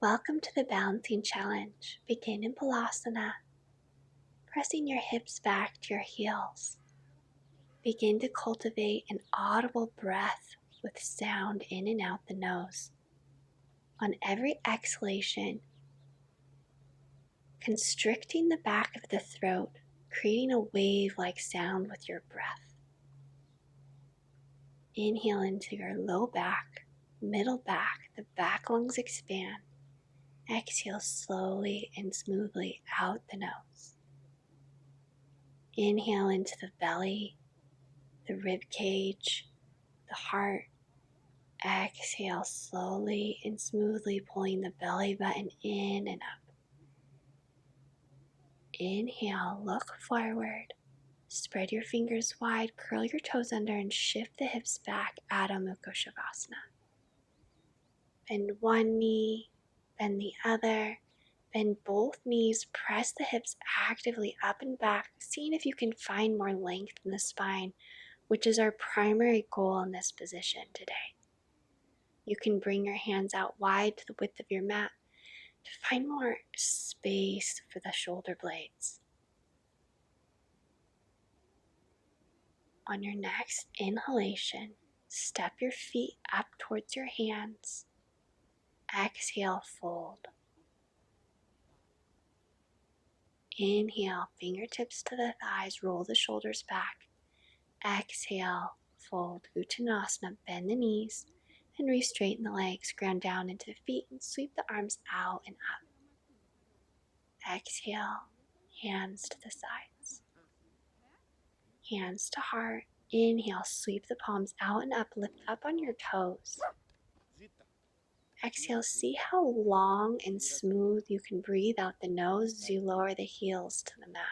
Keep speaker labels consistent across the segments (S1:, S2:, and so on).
S1: Welcome to the balancing challenge. Begin in Balasana, pressing your hips back to your heels. Begin to cultivate an audible breath with sound in and out the nose. On every exhalation, constricting the back of the throat, creating a wave-like sound with your breath. Inhale into your low back, middle back, the back lungs expand. Exhale slowly and smoothly out the nose. Inhale into the belly, the rib cage, the heart. Exhale slowly and smoothly, pulling the belly button in and up. Inhale, look forward. Spread your fingers wide, curl your toes under, and shift the hips back, Adho Mukha Shavasana. Bend one knee, bend the other. Bend both knees, press the hips actively up and back, seeing if you can find more length in the spine, which is our primary goal in this position today. You can bring your hands out wide to the width of your mat to find more space for the shoulder blades. On your next inhalation, step your feet up towards your hands. Exhale, fold. Inhale, fingertips to the thighs, roll the shoulders back. Exhale, fold, Uttanasana, bend the knees and re-straighten the legs, ground down into the feet and sweep the arms out and up. Exhale, hands to the sides. Hands to heart. Inhale, sweep the palms out and up, lift up on your toes. Exhale, see how long and smooth you can breathe out the nose as you lower the heels to the mat.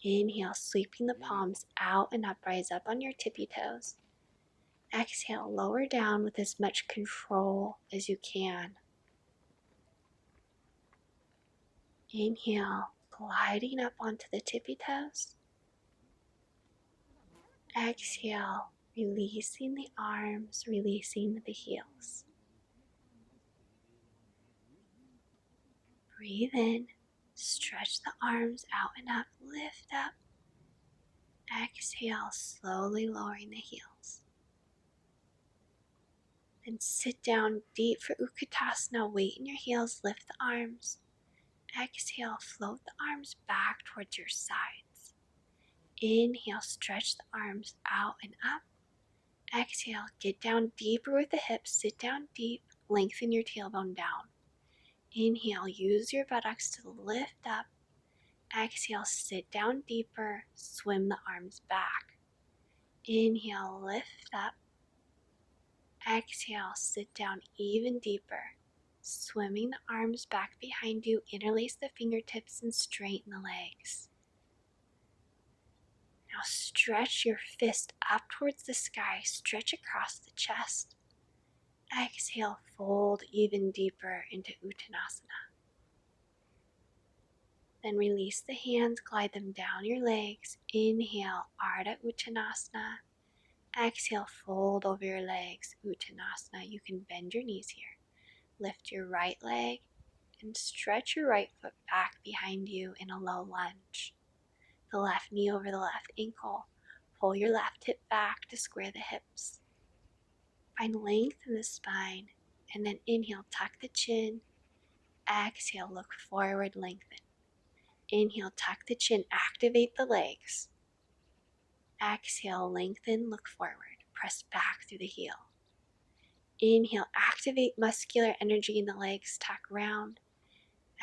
S1: Inhale, sweeping the palms out and up, rise up on your tippy toes. Exhale, lower down with as much control as you can. Inhale, gliding up onto the tippy toes. Exhale, releasing the arms, releasing the heels. Breathe in, stretch the arms out and up, lift up. Exhale, slowly lowering the heels. Then sit down deep for Utkatasana, weight in your heels, lift the arms. Exhale, float the arms back towards your sides. Inhale, stretch the arms out and up. Exhale, get down deeper with the hips, sit down deep, lengthen your tailbone down. Inhale, use your buttocks to lift up. Exhale, sit down deeper, swim the arms back. Inhale, lift up. Exhale, sit down even deeper, swimming the arms back behind you, interlace the fingertips and straighten the legs. Now stretch your fist up towards the sky, stretch across the chest. Exhale, fold even deeper into Uttanasana. Then release the hands, glide them down your legs. Inhale, Ardha Uttanasana. Exhale, fold over your legs, Uttanasana. You can bend your knees here. Lift your right leg and stretch your right foot back behind you in a low lunge. The left knee over the left ankle. Pull your left hip back to square the hips. Find length in the spine, and then inhale, tuck the chin. Exhale, look forward, lengthen. Inhale, tuck the chin, activate the legs. Exhale, lengthen, look forward, press back through the heel. Inhale, activate muscular energy in the legs, tuck round.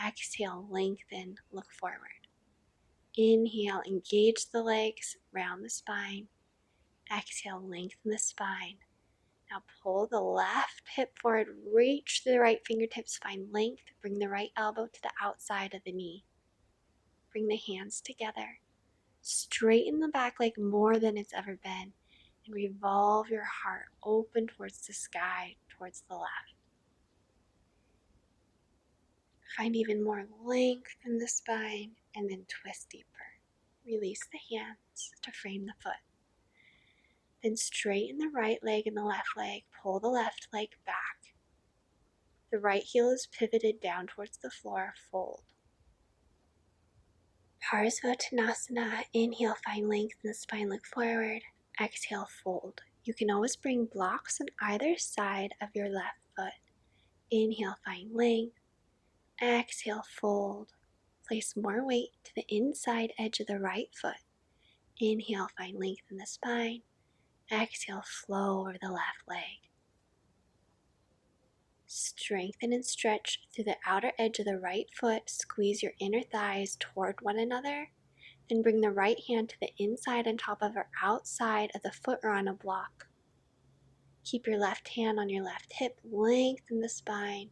S1: Exhale, lengthen, look forward. Inhale, engage the legs, round the spine. Exhale, lengthen the spine. Now pull the left hip forward, reach the right fingertips, find length, bring the right elbow to the outside of the knee. Bring the hands together. Straighten the back leg more than it's ever been, and revolve your heart open towards the sky, towards the left. Find even more length in the spine, and then twist deeper. Release the hands to frame the foot. Then straighten the right leg and the left leg. Pull the left leg back. The right heel is pivoted down towards the floor, fold. Parsvottanasana, inhale, find length in the spine, look forward. Exhale, fold. You can always bring blocks on either side of your left foot. Inhale, find length. Exhale, fold. Place more weight to the inside edge of the right foot. Inhale, find length in the spine. Exhale, flow over the left leg. Strengthen and stretch through the outer edge of the right foot. Squeeze your inner thighs toward one another. Then bring the right hand to the inside and top of or outside of the foot or on a block. Keep your left hand on your left hip, lengthen the spine,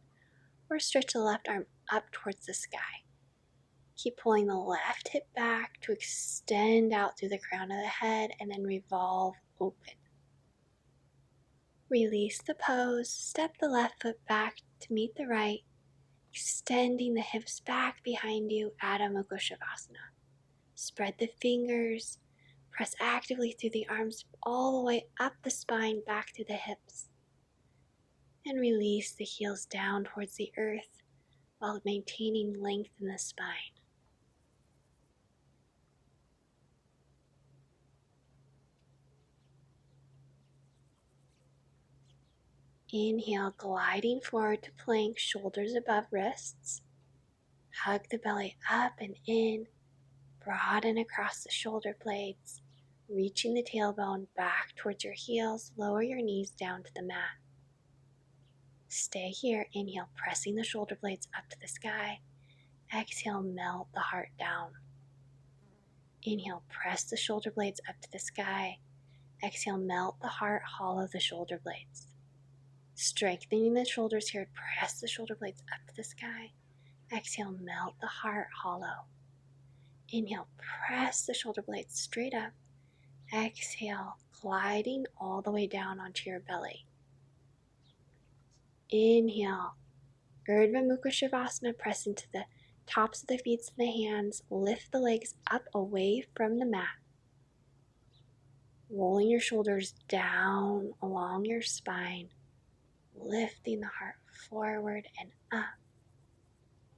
S1: or stretch the left arm up towards the sky. Keep pulling the left hip back to extend out through the crown of the head and then revolve open. Release the pose, step the left foot back to meet the right, extending the hips back behind you, Adho Mukha Shavasana. Spread the fingers, press actively through the arms all the way up the spine, back through the hips. And release the heels down towards the earth while maintaining length in the spine. Inhale, gliding forward to plank, shoulders above wrists. Hug the belly up and in, broaden across the shoulder blades, reaching the tailbone back towards your heels, lower your knees down to the mat. Stay here, inhale, pressing the shoulder blades up to the sky. Exhale, melt the heart down. Inhale, press the shoulder blades up to the sky. Exhale, melt the heart, hollow the shoulder blades. Strengthening the shoulders here, press the shoulder blades up to the sky. Exhale, melt the heart, hollow. Inhale, press the shoulder blades straight up. Exhale, gliding all the way down onto your belly. Inhale, Urdhva Mukha Shavasana, press into the tops of the feet and the hands. Lift the legs up away from the mat. Rolling your shoulders down along your spine. Lifting the heart forward and up.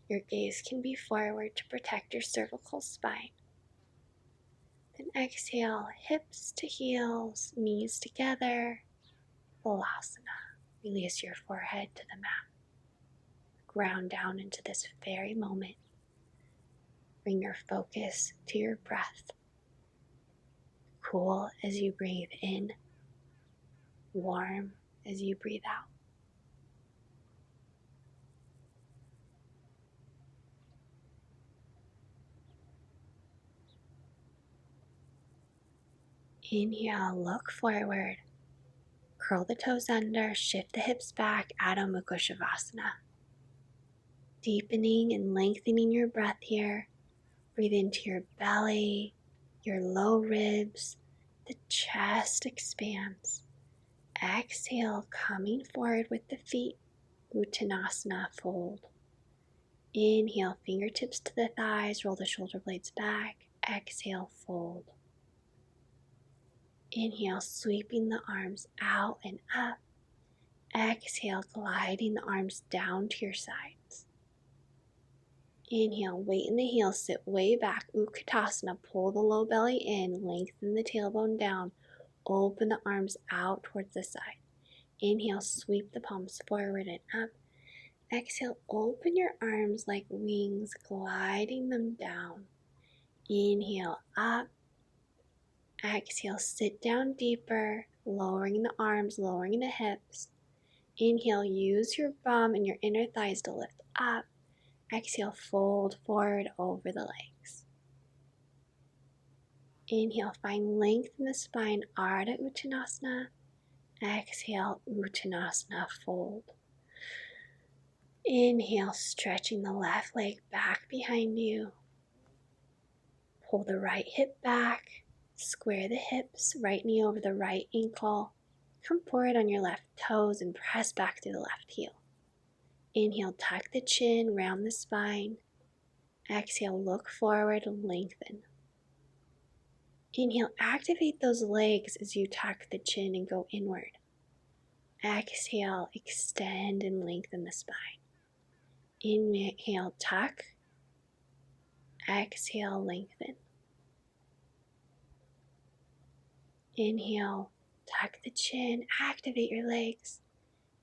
S1: Your gaze can be forward to protect your cervical spine. Then exhale, hips to heels, knees together. Balasana. Release your forehead to the mat. Ground down into this very moment. Bring your focus to your breath. Cool as you breathe in. Warm as you breathe out. Inhale, look forward. Curl the toes under, shift the hips back, Adho Mukha Shavasana. Deepening and lengthening your breath here. Breathe into your belly, your low ribs, the chest expands. Exhale, coming forward with the feet, Uttanasana, fold. Inhale, fingertips to the thighs, roll the shoulder blades back. Exhale, fold. Inhale, sweeping the arms out and up. Exhale, gliding the arms down to your sides. Inhale, weight in the heels, sit way back, Utkatasana, pull the low belly in, lengthen the tailbone down, open the arms out towards the side. Inhale, sweep the palms forward and up. Exhale, open your arms like wings, gliding them down. Inhale, up. Exhale, sit down deeper, lowering the arms, lowering the hips. Inhale, use your bum and your inner thighs to lift up. Exhale, fold forward over the legs. Inhale, find length in the spine, Ardha Uttanasana. Exhale, Uttanasana, fold. Inhale, stretching the left leg back behind you. Pull the right hip back, square the hips, right knee over the right ankle. Come forward on your left toes and press back through the left heel. Inhale, tuck the chin, round the spine. Exhale, look forward, lengthen. Inhale, activate those legs as you tuck the chin and go inward. Exhale, extend and lengthen the spine. Inhale, tuck. Exhale, lengthen. Inhale, tuck the chin, activate your legs.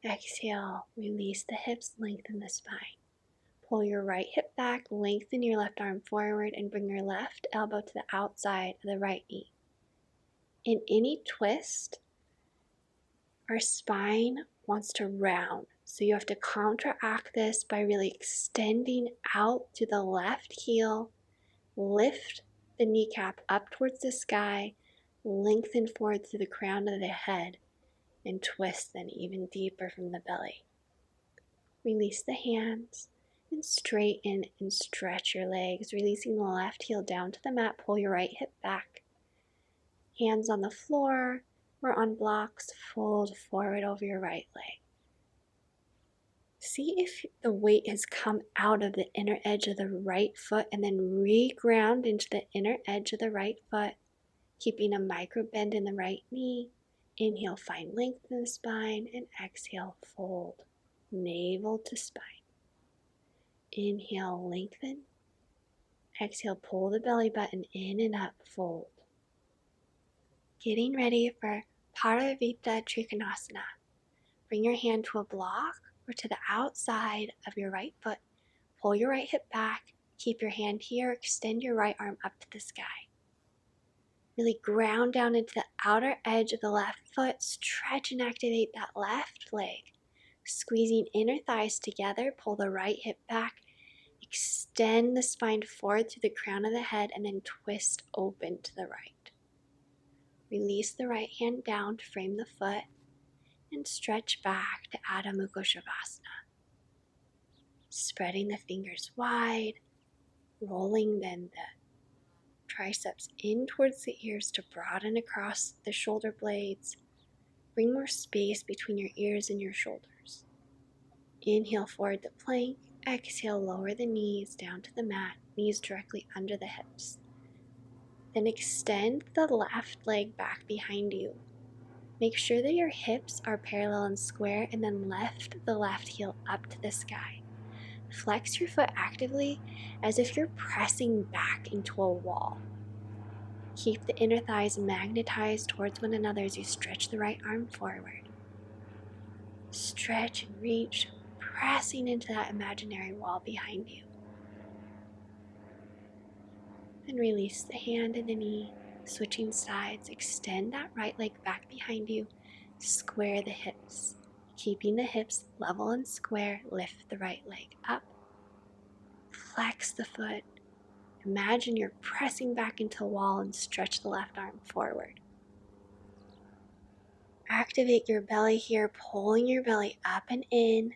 S1: Exhale, release the hips, lengthen the spine. Pull your right hip back, lengthen your left arm forward, and bring your left elbow to the outside of the right knee. In any twist, our spine wants to round. So you have to counteract this by really extending out to the left heel, lift the kneecap up towards the sky, lengthen forward through the crown of the head, and twist then even deeper from the belly. Release the hands and straighten and stretch your legs, releasing the left heel down to the mat. Pull your right hip back. Hands on the floor or on blocks, fold forward over your right leg. See if the weight has come out of the inner edge of the right foot and then re-ground into the inner edge of the right foot, keeping a micro bend in the right knee. Inhale, find length in the spine, and exhale, fold, navel to spine. Inhale, lengthen. Exhale, pull the belly button in and up, fold. Getting ready for Parivrtta Trikonasana. Bring your hand to a block or to the outside of your right foot. Pull your right hip back. Keep your hand here. Extend your right arm up to the sky. Really ground down into the outer edge of the left foot. Stretch and activate that left leg. Squeezing inner thighs together. Pull the right hip back. Extend the spine forward through the crown of the head and then twist open to the right. Release the right hand down to frame the foot and stretch back to Adho Mukha Shavasana. Spreading the fingers wide, rolling then the triceps in towards the ears to broaden across the shoulder blades. Bring more space between your ears and your shoulders. Inhale forward to plank. Exhale, lower the knees down to the mat, knees directly under the hips. Then extend the left leg back behind you. Make sure that your hips are parallel and square, and then lift the left heel up to the sky. Flex your foot actively as if you're pressing back into a wall. Keep the inner thighs magnetized towards one another as you stretch the right arm forward. Stretch and reach, pressing into that imaginary wall behind you. Then release the hand and the knee, switching sides. Extend that right leg back behind you. Square the hips. Keeping the hips level and square, lift the right leg up. Flex the foot. Imagine you're pressing back into a wall and stretch the left arm forward. Activate your belly here, pulling your belly up and in.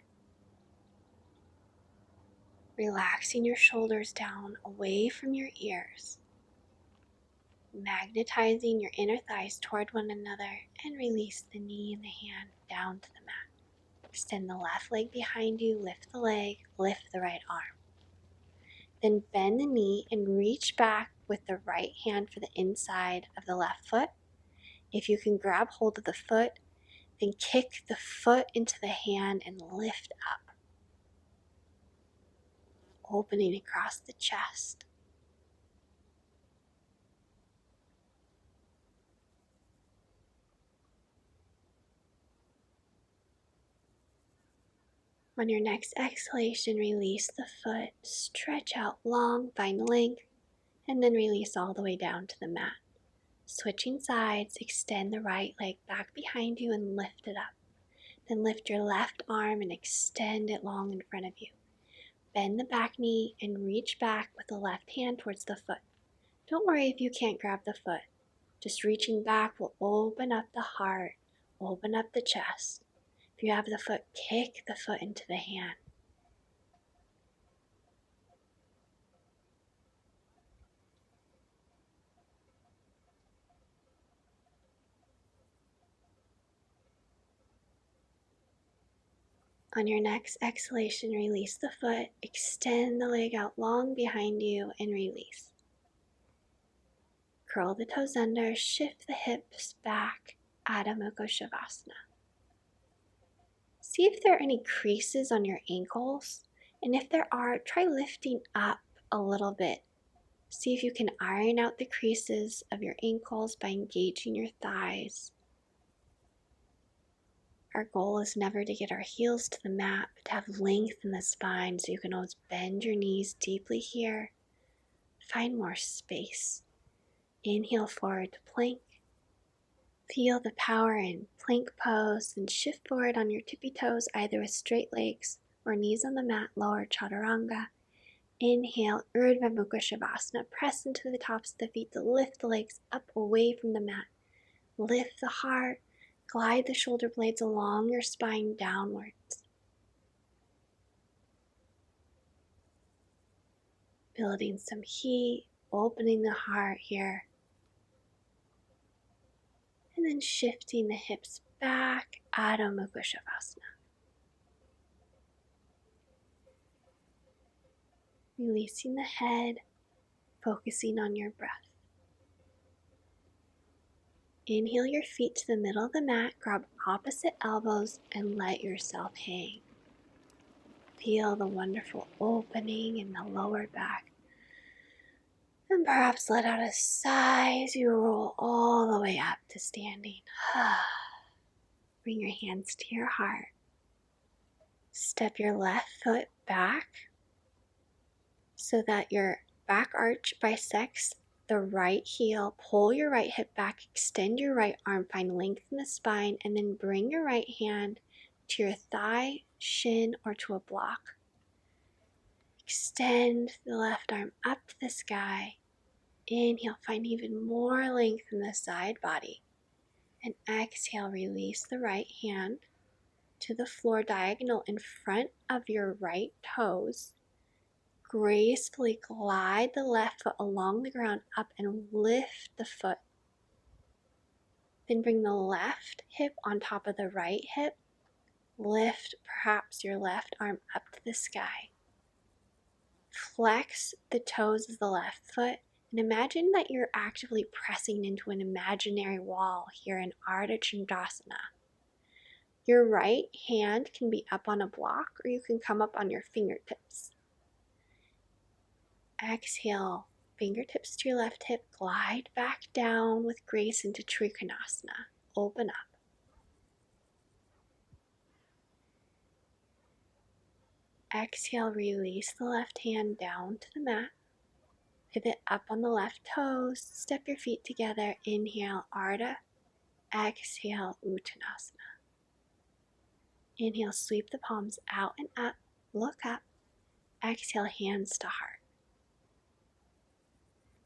S1: Relaxing your shoulders down away from your ears. Magnetizing your inner thighs toward one another, and release the knee and the hand down to the mat. Extend the left leg behind you, lift the leg, lift the right arm. Then bend the knee and reach back with the right hand for the inside of the left foot. If you can grab hold of the foot, then kick the foot into the hand and lift up, opening across the chest. On your next exhalation, release the foot, stretch out long, find length, and then release all the way down to the mat. Switching sides, extend the right leg back behind you and lift it up. Then lift your left arm and extend it long in front of you. Bend the back knee and reach back with the left hand towards the foot. Don't worry if you can't grab the foot. Just reaching back will open up the heart, open up the chest. If you have the foot, kick the foot into the hand. On your next exhalation, release the foot, extend the leg out long behind you, and release. Curl the toes under, shift the hips back, Adho Mukha Shavasana. See if there are any creases on your ankles, and if there are, try lifting up a little bit. See if you can iron out the creases of your ankles by engaging your thighs. Our goal is never to get our heels to the mat, but to have length in the spine, so you can always bend your knees deeply here. Find more space. Inhale forward to plank. Feel the power in plank pose, and shift forward on your tippy toes, either with straight legs or knees on the mat, lower chaturanga. Inhale, Urdhva Mukha Shavasana. Press into the tops of the feet to lift the legs up away from the mat. Lift the heart. Glide the shoulder blades along your spine downwards. Building some heat, opening the heart here. And then shifting the hips back, Adho Mukha Shavasana. Releasing the head, focusing on your breath. Inhale your feet to the middle of the mat, grab opposite elbows, and let yourself hang. Feel the wonderful opening in the lower back. And perhaps let out a sigh as you roll all the way up to standing. Bring your hands to your heart. Step your left foot back so that your back arch bisects the right heel. Pull your right hip back, extend your right arm, find length in the spine, and then bring your right hand to your thigh, shin, or to a block. Extend the left arm up to the sky. Inhale, find even more length in the side body. And exhale, release the right hand to the floor, diagonal in front of your right toes. Gracefully glide the left foot along the ground up and lift the foot. Then bring the left hip on top of the right hip. Lift perhaps your left arm up to the sky. Flex the toes of the left foot and imagine that you're actively pressing into an imaginary wall here in Ardha Chandrasana. Your right hand can be up on a block, or you can come up on your fingertips. Exhale, fingertips to your left hip, glide back down with grace into Trikonasana. Open up. Exhale, release the left hand down to the mat. Pivot up on the left toes, step your feet together. Inhale, Ardha. Exhale, Uttanasana. Inhale, sweep the palms out and up, look up. Exhale, hands to heart.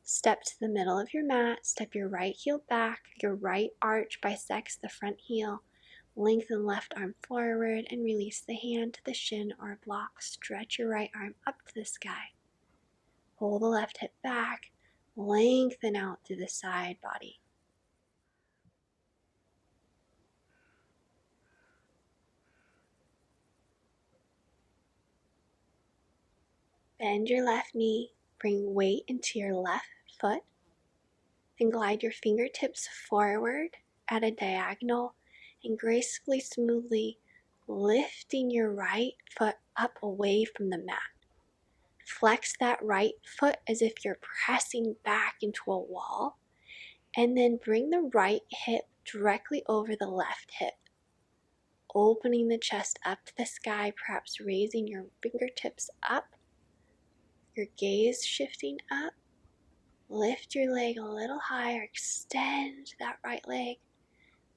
S1: Step to the middle of your mat, step your right heel back, your right arch bisects the front heel. Lengthen left arm forward and release the hand to the shin or block. Stretch your right arm up to the sky. Pull the left hip back, lengthen out through the side body. Bend your left knee, bring weight into your left foot, then glide your fingertips forward at a diagonal and gracefully, smoothly lifting your right foot up away from the mat. Flex that right foot as if you're pressing back into a wall, and then bring the right hip directly over the left hip, opening the chest up to the sky, perhaps raising your fingertips up, your gaze shifting up. Lift your leg a little higher, extend that right leg,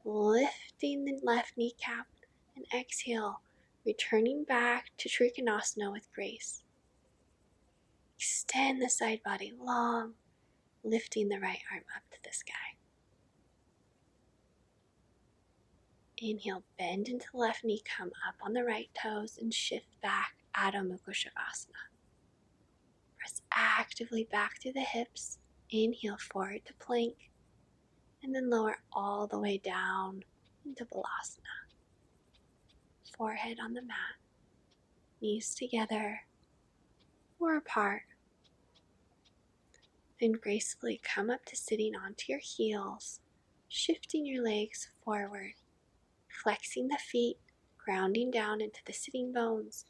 S1: lifting the left kneecap, and exhale, returning back to Trikonasana with grace. Extend the side body long, lifting the right arm up to the sky. Inhale, bend into the left knee, come up on the right toes, and shift back, Adho Mukha Shavasana. Press actively back through the hips. Inhale forward to plank, and then lower all the way down into Balasana. Forehead on the mat, knees together or apart. Then gracefully come up to sitting onto your heels, shifting your legs forward, flexing the feet, grounding down into the sitting bones,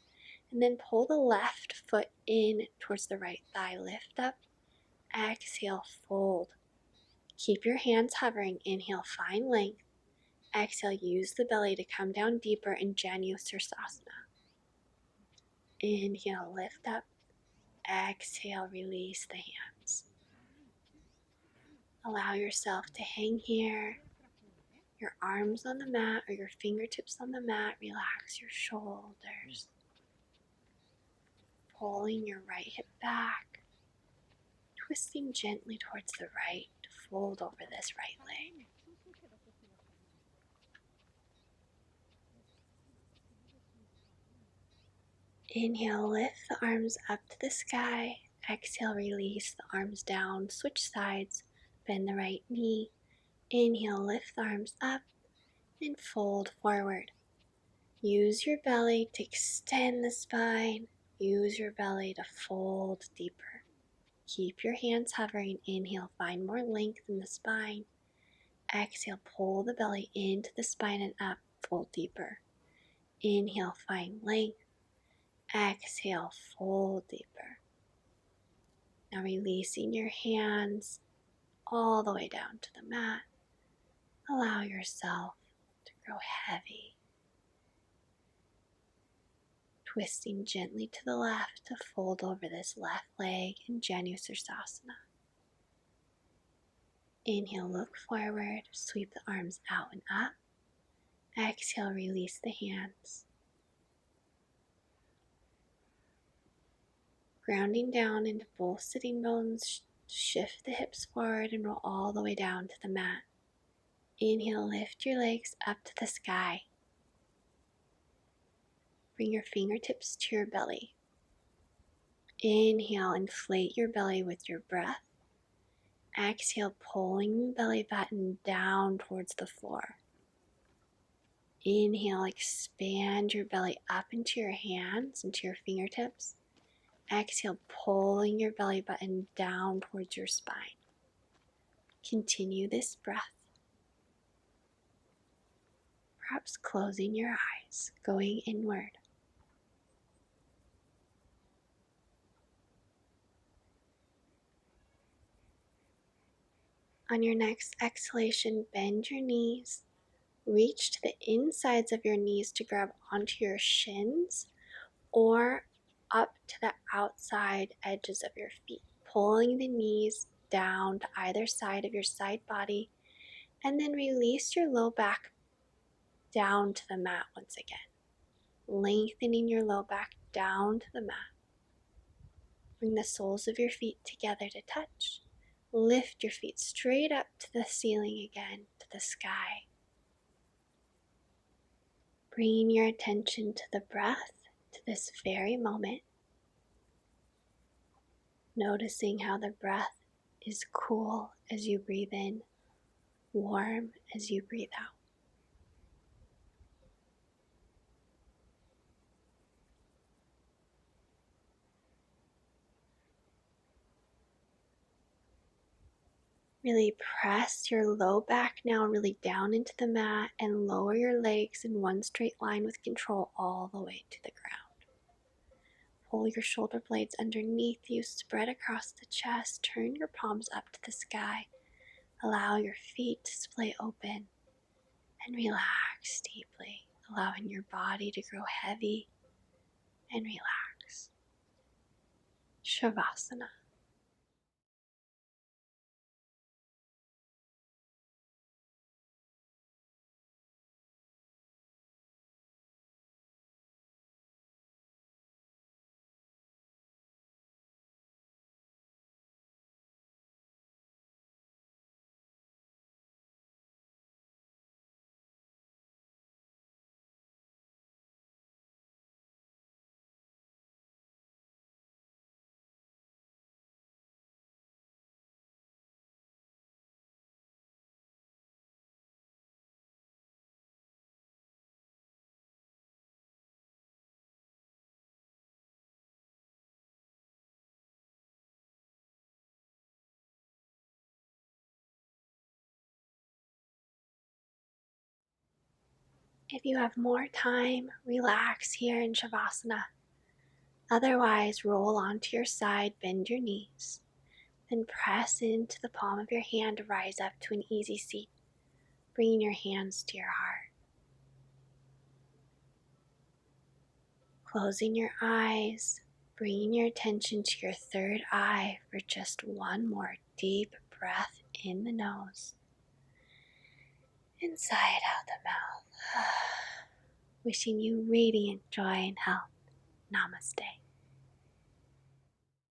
S1: and then pull the left foot in towards the right thigh. Lift up, exhale, fold. Keep your hands hovering. Inhale, find length. Exhale, use the belly to come down deeper in Janusirsasana. Inhale, lift up. Exhale, release the hands. Allow yourself to hang here. Your arms on the mat or your fingertips on the mat. Relax your shoulders. Pulling your right hip back. Twisting gently towards the right to fold over this right leg. Inhale, lift the arms up to the sky. Exhale, release the arms down. Switch sides. Bend the right knee. Inhale, lift the arms up and fold forward. Use your belly to extend the spine. Use your belly to fold deeper. Keep your hands hovering. Inhale, find more length in the spine. Exhale, pull the belly into the spine and up. Fold deeper. Inhale, find length. Exhale, fold deeper. Now releasing your hands all the way down to the mat. Allow yourself to grow heavy. Twisting gently to the left to fold over this left leg in Janusirsasana. Inhale, look forward, sweep the arms out and up. Exhale, release the hands. Grounding down into both sitting bones, shift the hips forward and roll all the way down to the mat. Inhale, lift your legs up to the sky. Bring your fingertips to your belly. Inhale, inflate your belly with your breath. Exhale, pulling the belly button down towards the floor. Inhale, expand your belly up into your hands, into your fingertips. Exhale, pulling your belly button down towards your spine. Continue this breath. Perhaps closing your eyes, going inward. On your next exhalation, bend your knees. Reach to the insides of your knees to grab onto your shins or up to the outside edges of your feet, pulling the knees down to either side of your side body, and then release your low back down to the mat once again, lengthening your low back down to the mat. Bring the soles of your feet together to touch. Lift your feet straight up to the ceiling again, to the sky. Bringing your attention to the breath, to this very moment. Noticing how the breath is cool as you breathe in, warm as you breathe out. Really press your low back now really down into the mat and lower your legs in one straight line with control all the way to the ground. Pull your shoulder blades underneath you, spread across the chest, turn your palms up to the sky. Allow your feet to splay open and relax deeply, allowing your body to grow heavy and relax. Shavasana. If you have more time, relax here in Shavasana. Otherwise, roll onto your side, bend your knees, then press into the palm of your hand to rise up to an easy seat, bringing your hands to your heart. Closing your eyes, bringing your attention to your third eye for just one more deep breath in the nose. Inside out the mouth. Wishing you radiant joy and health. Namaste.